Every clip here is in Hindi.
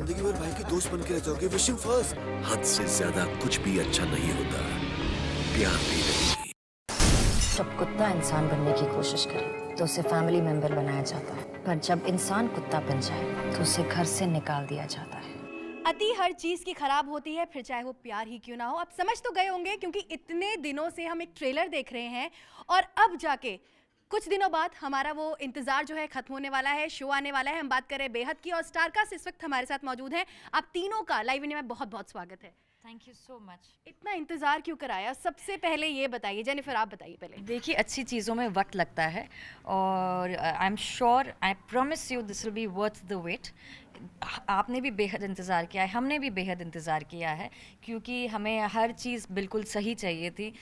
जिंदगी भर भाई के दोस्त बन के रह जाओगे। Wish him first. हद से ज्यादा कुछ भी अच्छा नहीं होता, प्यार भी नहीं। जब कुत्ता इंसान बनने की कोशिश करे तो उसे फैमिली मेंबर बनाया जाता है, पर जब इंसान कुत्ता बन जाए तो उसे घर से निकाल दिया जाता है। अति हर चीज की खराब होती है, फिर चाहे वो प्यार ही क्यों ना हो। आप समझ तो गए होंगे क्योंकि इतने दिनों से हम एक ट्रेलर देख रहे हैं और अब जाके कुछ दिनों बाद हमारा वो इंतजार जो है खत्म होने वाला है, शो आने वाला है। हम बात कर रहे हैं बेहद की और स्टारकास्ट इस वक्त हमारे साथ मौजूद हैं। आप तीनों का लाइव इंडिया में बहुत बहुत स्वागत है। Thank you so much. इतना इंतजार क्यों कराया? सबसे पहले ये बताइए, जेनिफर आप बताइए पहले। देखिए, अच्छी चीज़ों में वक्त लगता है और I am sure, I promise you this will be worth the wait. आपने भी बेहद इंतज़ार किया है, हमने भी बेहद इंतज़ार किया है, क्योंकि हमें हर चीज़ बिल्कुल सही चाहिए थी,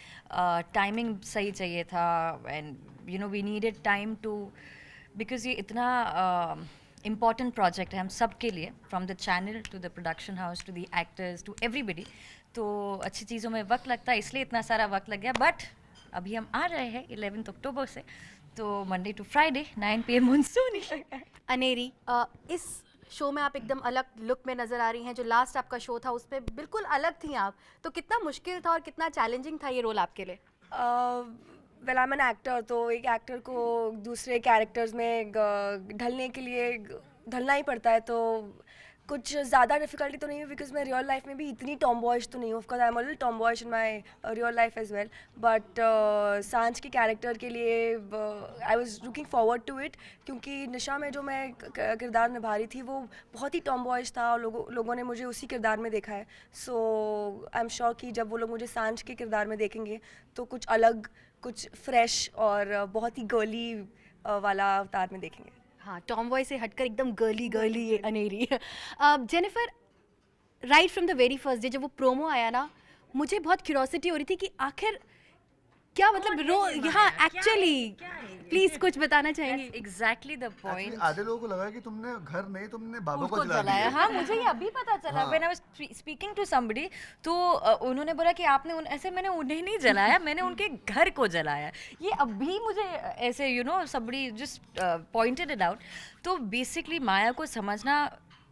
टाइमिंग सही चाहिए था, and you know we needed time to, because ये इतना इम्पॉर्टेंट प्रोजेक्ट है हम सब के लिए, from the channel to the production house to the actors to everybody. तो अच्छी चीज़ों में वक्त लगता है, इसलिए इतना सारा वक्त लग गया। बट अभी हम आ रहे हैं 11 अक्टूबर से, तो Monday to Friday 9 PM monsoon. Aneri, इस शो में आप एकदम अलग लुक में नजर आ रही हैं। जो लास्ट आपका शो था उस पर बिल्कुल अलग थी आप, तो कितना मुश्किल था और कितना चैलेंजिंग था ये रोल आपके लिए? Well I am an actor, तो एक एक्टर को दूसरे कैरेक्टर्स में ढलने के लिए ढलना ही पड़ता है, तो कुछ ज़्यादा डिफिकल्टी तो नहीं है, बिकॉज मैं रियल लाइफ में भी इतनी टॉमबॉयज तो नहीं हूँ। Of course I am a little tomboys in my real life as well, but Saanjh के कैरेक्टर के लिए I was looking forward to it, क्योंकि निशा में जो मैं किरदार निभा रही थी वो बहुत ही टॉमबॉयज था और लोगों ने मुझे उसी किरदार में देखा है। सो आई एम श्योर कि जब वो लोग मुझे सांझ के किरदार में देखेंगे तो कुछ अलग, कुछ फ्रेश और बहुत ही गर्ली वाला अवतार में देखेंगे। हाँ, टॉम बॉय से हटकर एकदम गर्ली गर्ली ये Aneri. Jennifer, right from the very first day जब वो प्रोमो आया ना, मुझे बहुत क्यूरोसिटी हो रही थी कि आखिर क्या मतलब यहाँ एक्चुअली, प्लीज कुछ बताना चाहेंगे? Exactly the point. आधे लोगों को लगा कि तुमने घर नहीं, तुमने बाबा को उसको जला जलाया। दिया। हाँ, मुझे ये अभी पता चला। हाँ। When I was speaking to somebody, तो उन्होंने बोला कि आपने ऐसे, मैंने उन्हें नहीं जलाया, मैंने उनके घर को जलाया। ये अभी मुझे ऐसे you know somebody just pointed it out. तो बेसिकली माया को समझना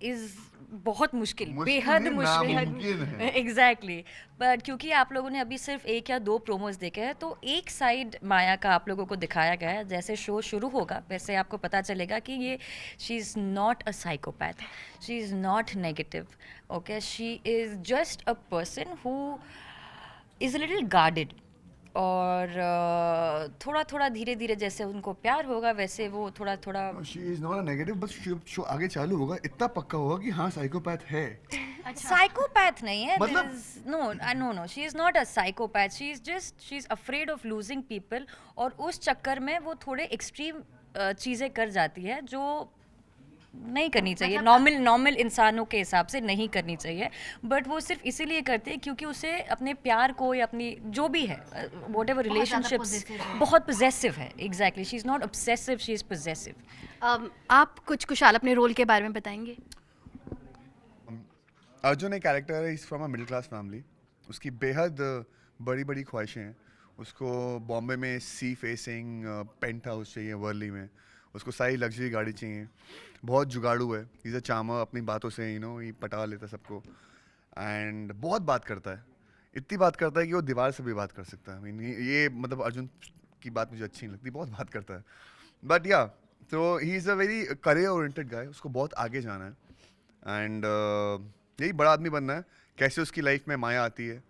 इज बहुत मुश्किल, बेहद नामुमकिन मुश्किल है। एग्जैक्टली। बट क्योंकि आप लोगों ने अभी सिर्फ 1 या 2 प्रोमोज देखे हैं, तो एक साइड माया का आप लोगों को दिखाया गया है। जैसे शो शुरू होगा वैसे आपको पता चलेगा कि ये she is not a psychopath, she is not negative, okay, she is just a person who is a little guarded, और थोड़ा थोड़ा धीरे धीरे जैसे उनको प्यार होगा वैसे वो थोड़ा थोड़ा she is not a negative, बस शो आगे चालू होगा इतना पक्का होगा कि हाँ साइकोपैथ है। साइकोपैथ नहीं है। मतलब- no no, she is not a psychopath, she is afraid of losing people, और उस चक्कर में वो थोड़े एक्सट्रीम चीज़ें कर जाती है जो नहीं करनी चाहिए, नॉर्मल इंसानों के हिसाब से नहीं करनी चाहिए। बट वो सिर्फ इसीलिए करते हैं क्योंकि उसे अपने प्यार को या अपनी जो भी है वॉट एवर रिलेशनशिप्स, बहुत पोजेसिव है। Exactly, she is not obsessive, she is possessive. आप कुछ कुशाल अपने रोल के बारे में बताएंगे? अर्जुन एक कैरेक्टर है, is from a middle class family. उसकी बेहद बड़ी बड़ी ख्वाहिशें हैं। उसको बॉम्बे में सी फेसिंग पेंट हाउस चाहिए, वर्ली में उसको सारी लग्जरी गाड़ी चाहिए। बहुत जुगाड़ू है, इज़ अ चार्मर, अपनी बातों से ये पटा लेता है सबको, एंड बहुत बात करता है। इतनी बात करता है कि वो दीवार से भी बात कर सकता है। ये मतलब अर्जुन की बात मुझे अच्छी नहीं लगती, बहुत बात करता है। बट या, तो he is a very career oriented guy, उसको बहुत आगे जाना है, एंड यही बड़ा आदमी बनना है। कैसे उसकी लाइफ में माया आती है,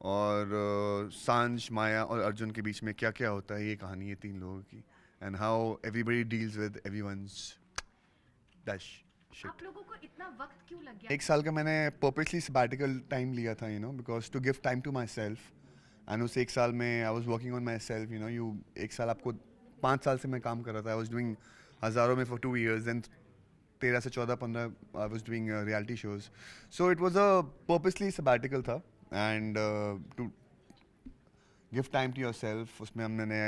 और सांझ, माया और अर्जुन के बीच में क्या क्या होता है, ये कहानी है 3 लोगों की, and how everybody deals with everyone's dash shit. आप लोगों को इतना वक्त क्यों लग गया? 1 साल का मैंने पर्पसली सबैटिकल टाइम लिया था, because to give time to myself. And उस 1 साल में I was working on myself, 1 साल आपको 5 साल से मैं काम कर रहा था। आई वॉज डूइंग हज़ारों में फॉर 2 years, देन 13 से 14, 15 I was doing reality shows. So it was a purposely sabbatical था, and to give time to yourself. उसमें मैंने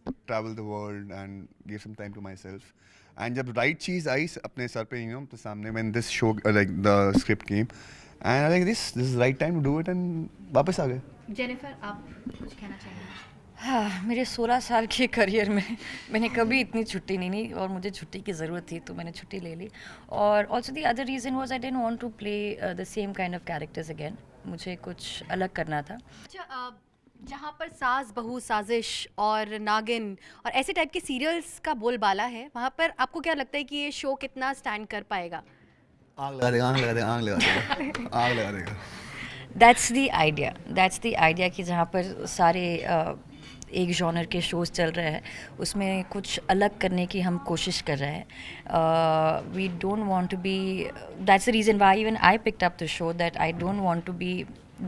travel the world and give some time to myself. And जब राइट चीज़ आई अपने सर पे तो सामने, when this show like the script came, and like this is right time to do it, and वापस आ गए। जेनिफर, आप कुछ कहना चाहेंगे? हाँ, मेरे 16 साल के करियर में मैंने कभी इतनी छुट्टी नहीं ली और मुझे छुट्टी की ज़रूरत थी तो मैंने छुट्टी ले ली। और also the other reason was I didn't want to play the same kind of characters again. मुझे कुछ अलग करना था। अच्छा, जहाँ पर सास बहू साजिश और नागिन और ऐसे टाइप के सीरियल्स का बोलबाला है, वहाँ पर आपको क्या लगता है कि ये शो कितना स्टैंड कर पाएगा? आग लगा देगा, आग लगा देगा, आग लगा देगा, आग लगा देगा। दैट्स द आइडिया कि जहाँ पर सारे एक जॉनर के शोज़ चल रहे हैं उसमें कुछ अलग करने की हम कोशिश कर रहे हैं। We don't want to be, that's the reason why even I picked up the show, that I don't want to be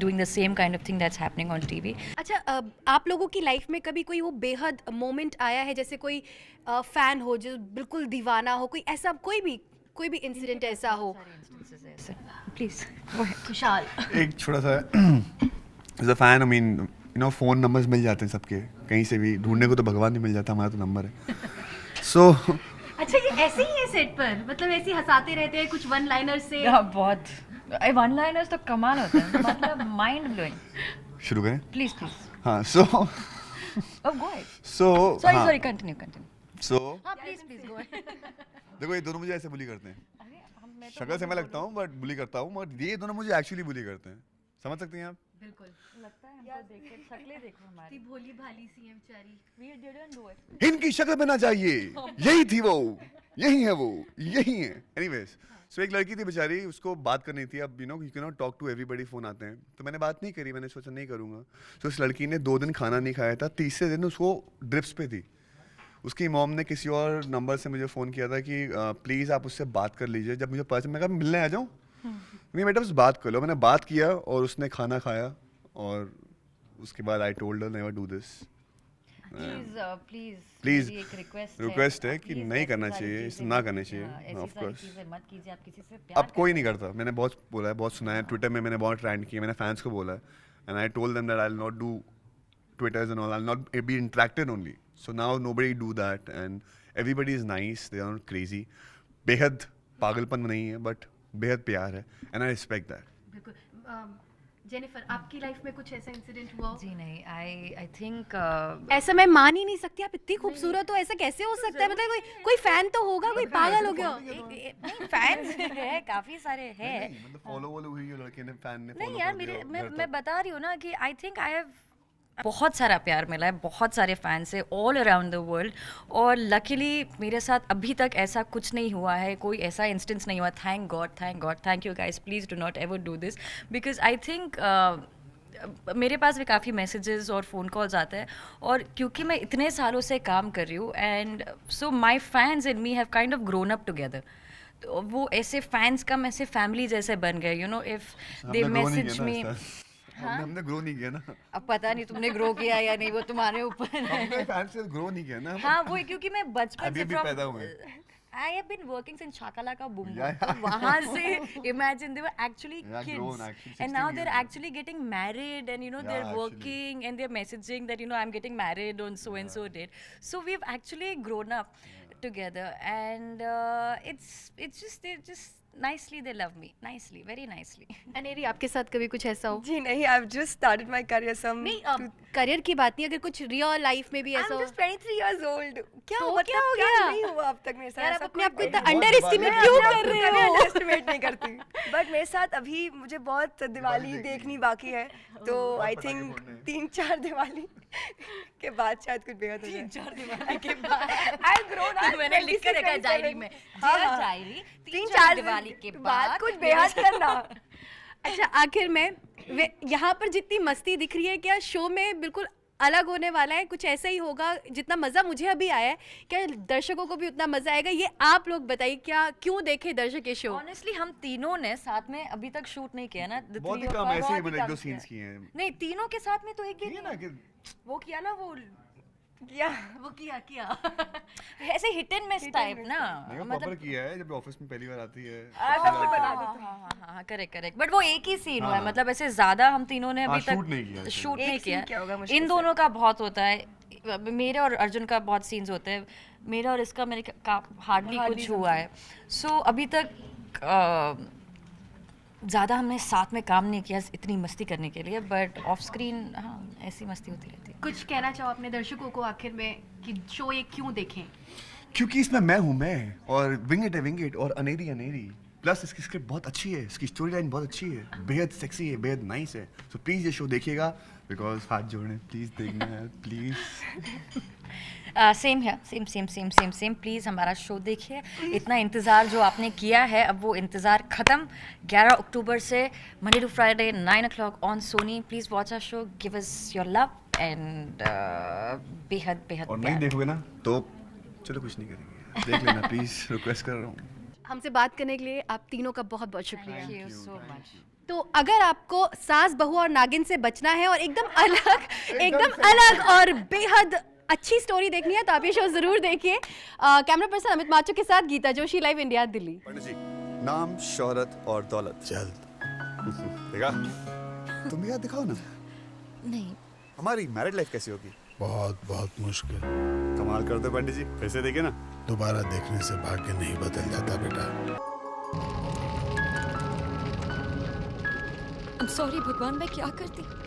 doing the same kind of thing that's happening on TV. अच्छा, आप लोगों की लाइफ में कभी कोई वो बेहद मोमेंट आया है, जैसे कोई फैन हो जो बिल्कुल दीवाना हो, कोई ऐसा कोई भी इंसिडेंट ऐसा हो? प्लीज़ खुशहाल। एक छोटा सा as a fan, I mean you know, phone numbers मिल जाते हैं सबके, कहीं से भी ढूंढने को तो भगवान नहीं मिल जाता, हमारा तो नंबर है। सो अच्छा, ये ऐसे ही है सेट पर, मतलब ऐसे ही हंसाते रहते हैं कुछ वन लाइनर से? बहुत वन लाइनर्स तो कमाल होता है, मतलब माइंड ब्लोइंग। शुरू करें? प्लीज़ हाँ, so go ahead. So sorry continue. So हाँ प्लीज़ गो अहेड। देखो, ये दोनों मुझे ऐसे बुली करते हैं, शक्ल से मैं लगता हूँ बट बुली करता हूँ, मगर ये दोनों मुझे एक्चुअली बुली करते हैं। समझ सकती हैं आप? बिल्कुल लगता है हमको देख के शक्लें देखो हमारी। भोली भाली सी है बेचारी। We didn't do it. इनकी शक्ल बनना चाहिए, यही थी वो, यही है वो, यही है। एनीवेज, सो एक लड़की थी बेचारी, उसको बात करनी थी। अब you can not talk to everybody, phone आते हैं, तो मैंने बात नहीं करी, मैंने सोचा नहीं करूंगा। तो उस लड़की ने 2 दिन खाना नहीं खाया था, तीसरे दिन उसको ड्रिप्स पे थी। उसकी मॉम ने किसी और नंबर से मुझे फ़ोन किया था कि प्लीज़ आप उससे बात कर लीजिए। जब मुझे पता चला, मैं कहा मिलने आ जाऊँ? नहीं बेटा, बस बात कर लो। मैंने बात किया और उसने खाना खाया और उसके बाद I told her never do this. Please एक रिक्वेस्ट है कि please नहीं ऐसी करना सारी चाहिए, चीज़ें ना मत करना कीजिए, चाहिए, ऐसी ऑफ सारी कोर्स। चीज़ें मत कीजिए। आप किसी से प्यार अब कोई नहीं करता, मैंने बहुत बोला है, बहुत सुना है, ट्विटर में मैंने बहुत ट्रेंड किया, मैंने फैंस को बोला है, and I told them that I will not do twitters and all, I will not be interacted only. So now nobody do that and everybody is nice, they are not crazy. बेहद पागलपन नहीं है बट बेहद प्यार है, एंड आई रिस्पेक्ट दैट। बिल्कुल। जेनिफर, आपकी लाइफ में कुछ ऐसा इंसिडेंट हुआ हो? जी नहीं, आई थिंक ऐसा मैं मान ही नहीं सकती, आप इतनी खूबसूरत हो, ऐसा कैसे हो सकता है? मतलब कोई फैन तो होगा, कोई पागल हो गया हो। नहीं फैंस है, काफ़ी सारे हैं। मतलब फॉलो हुई है लड़के ने, फैन ने नहीं follow यार, कर दिया मैं घर मैं तक। बता रही हूँ ना कि आई थिंक आई हैव बहुत सारा प्यार मिला है, बहुत सारे फैंस है ऑल अराउंड द वर्ल्ड। और लकीली मेरे साथ अभी तक ऐसा कुछ नहीं हुआ है, कोई ऐसा इंस्टेंस नहीं हुआ। Thank God, thank you guys, please do not ever do this, because I think मेरे पास भी काफ़ी मैसेजेस और फ़ोन कॉल्स आते हैं, और क्योंकि मैं इतने सालों से काम कर रही हूँ, and so my fans and me have kind of grown up together. तो वो ऐसे फैंस कम ऐसे फैमिली जैसे बन गए, यू नो, इफ दे हमने grow नहीं मैसेज किया ना मी। इस तरह। हमने ग्रो नहीं किया ना, अब पता नहीं तुमने ग्रो किया या नहीं, वो तुम्हारे ऊपर है। हमने फैन से ग्रो नहीं किया ना। हाँ वो क्योंकि मैं बचपन अभी से भी पैदा हुए हैं। I have been working since Shakalaka Boom Boom. Yeah, तो वहाँ से imagine they were actually Yeah, kids, grown, actually, and now 16 they're years. actually getting married, and you know Yeah, they're actually. working and they're messaging that, you know, I'm getting married on so and so date. So we've actually grown up together, and it's just they just nicely they love me nicely, very nicely. Aneri, आपके साथ कभी कुछ ऐसा हो? जी नहीं, I have just started my career some नहीं, करियर की बात नहीं, अगर कुछ रियल लाइफ में भी आई ऐसा एम हो। Just 23 years old. क्या तो मतलब क्या हो क्या गया? नहीं हुआ अब तक मेरे साथ? यार, ऐसा आप अपने कोई आप को इतना बहुत अंडर एस्टिमेट बात है। क्यों मैं कर रहे कभी हो? अंडरएस्टिमेट नहीं करती, बट मेरे साथ अभी मुझे बहुत दिवाली देखनी बाकी है, तो आई थिंक 3-4 दिवाली के बाद शायद कुछ बेहद हो जाए। 3-4 दिवाली के बाद आई ग्रोन अप। मैंने लिख के रखा है डायरी में, डियर डायरी, 3-4 दिवाली के बाद कुछ बेहद करना। अच्छा, आखिर में यहाँ पर जितनी मस्ती दिख रही है, क्या शो में बिल्कुल अलग होने वाला है? कुछ ऐसा ही होगा जितना मज़ा मुझे अभी आया है, क्या दर्शकों को भी उतना मज़ा आएगा? ये आप लोग बताइए, क्या क्यों देखे दर्शक ये शो? ऑनेस्टली हम तीनों ने साथ में अभी तक शूट नहीं किया ना, the बहुत ही three of कम us, ऐसे ही बहुत मैंने कम 1-2 किया। सीन्स किए हैं। नहीं, तीनों के साथ में तो एक ये ना कि वो किया ना, वो किया किया ऐसे हिट एंड मिस टाइप ना, नहीं, वो प्रॉपर किया है, जब ऑफिस में पहली बार आती है। हाँ करेक्ट, बट वो एक ही सीन हुआ है, मतलब ऐसे ज्यादा हम तीनों ने अभी हाँ, shoot नहीं किया तक ऐसे। शूट एक नहीं scene क्या होगा किया। मुश्किल इन से? दोनों का बहुत होता है, मेरे और अर्जुन का बहुत सीन्स होते हैं, मेरा और इसका मेरे का हार्डली कुछ हुआ है। सो अभी तक ज़्यादा हमने साथ में काम नहीं किया इतनी मस्ती करने के लिए, बट ऑफ स्क्रीन हाँ ऐसी मस्ती होती रहती है। कुछ कहना चाहो अपने दर्शकों को आखिर में कि शो ये क्यों देखें? क्योंकि इसमें मैं हूँ मैं, और विंग इट और अनेरी अनेरी, प्लस इसकी स्क्रिप्ट बहुत अच्छी है, इसकी स्टोरी लाइन बहुत अच्छी है, बेहद सेक्सी है, बेहद नाइस है। सो प्लीज़ ये शो देखिएगा, बिकॉज हाथ जोड़े प्लीज़ देखना है प्लीज़। सेम है, सेम प्लीज़ हमारा शो देखिए। इतना इंतज़ार जो आपने किया है, अब वो इंतज़ार ख़त्म। 11 अक्टूबर से Monday to Friday 9 o'clock on Sony. Please watch our show, give us your love and Beyhadh Beyhadh और नहीं देखोगे ना तो चलो कुछ नहीं करेंगे, देख लेना प्लीज़, रिक्वेस्ट कर रहा हूँ। हमसे बात करने के लिए आप तीनों का बहुत बहुत शुक्रिया। Thank you so much. तो अगर आपको सास बहू और नागिन से बचना है और एकदम अलग और बेहद अच्छी स्टोरी देखनी है तो आप ये शो जरूर देखिए। कैमरा पर्सन अमित माचो के साथ गीता जोशी, लाइव इंडिया, दिल्ली। पंडित जी, नाम, शोहरत और दौलत जल्द। देखा, तुम भी याद दिखाओ ना। नहीं, हमारी मैरिड लाइफ कैसी होगी? बहुत मुश्किल। कमाल कर दो पंडित जी, फिर से देखे ना। दोबारा देखने से भाग्य नहीं बदल जाता बेटा। I'm sorry भगवान, मैं क्या करती।